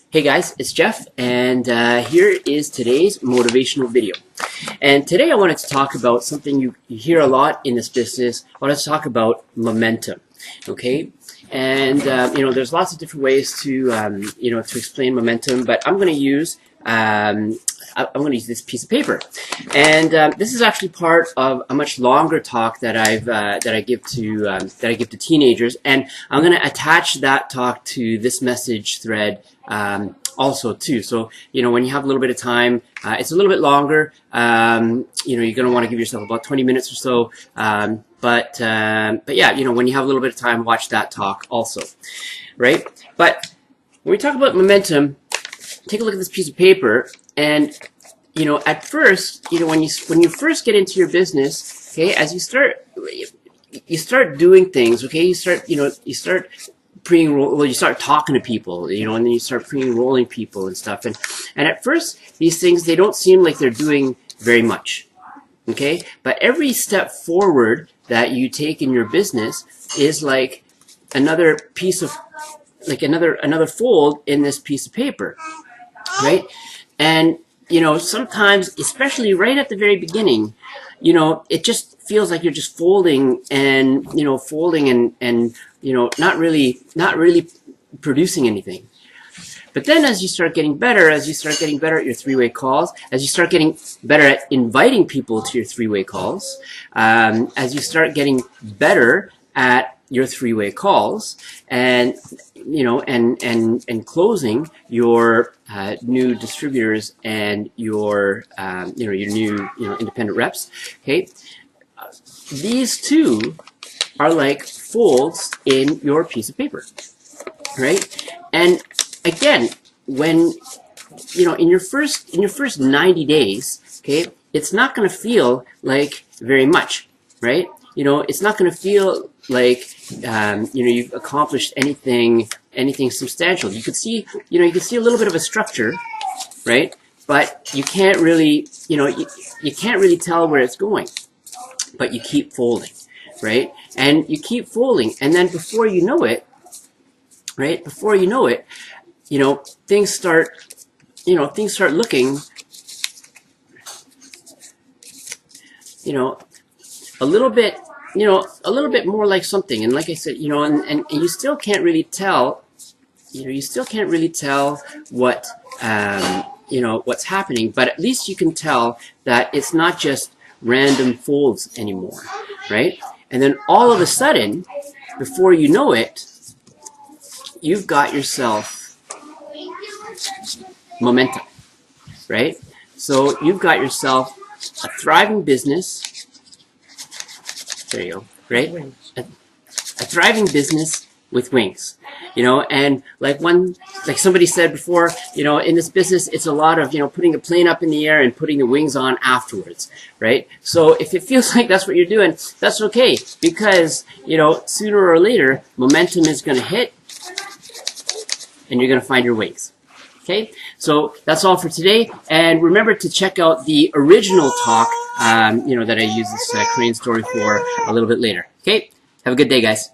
Hey guys, it's Jeff, and here is today's motivational video. And today I wanted to talk about something you hear a lot in this business. I wanted to talk about momentum, okay? And there's lots of different ways to to explain momentum, but I'm going to use this piece of paper, and this is actually part of a much longer talk that I give to teenagers, and I'm going to attach that talk to this message thread also too. So when you have a little bit of time, it's a little bit longer. You're going to want to give yourself about 20 minutes or so. But yeah, when you have a little bit of time, watch that talk also, right? But when we talk about momentum, take a look at this piece of paper, and at first, when you first get into your business, okay, as you start doing things, okay, you start pre-enroll, well, you start talking to people, and then you start pre-enrolling people and stuff, and at first these things, they don't seem like they're doing very much, okay, but every step forward that you take in your business is like another piece of, like another fold in this piece of paper, right? And sometimes, especially right at the very beginning, it just feels like you're just folding and not really producing anything. But then as you start getting better at your three-way calls, as you start getting better at inviting people to your three-way calls, as you start getting better at your three-way calls, and closing your new distributors and your your new independent reps, okay, these two are like folds in your piece of paper, right? And again, when in your first 90 days, okay, it's not going to feel like very much, right? It's not going to feel like you've accomplished anything substantial. You could see a little bit of a structure, right? But you can't really you can't really tell where it's going. But you keep folding, right? And you keep folding, and then before you know it, right? Before you know it, things start looking a little bit more like something. And like I said, and you still can't really tell, what what's happening, but at least you can tell that it's not just random folds anymore, right? And then all of a sudden, before you know it, you've got yourself momentum, right? So you've got yourself a thriving business. There you go, right? A thriving business with wings, and like somebody said before, in this business, it's a lot of, putting the plane up in the air and putting the wings on afterwards, right? So if it feels like that's what you're doing, that's okay, because, sooner or later, momentum is going to hit, and you're going to find your wings. Okay, so that's all for today, and remember to check out the original talk, that I use this crane story for a little bit later. Okay, have a good day, guys.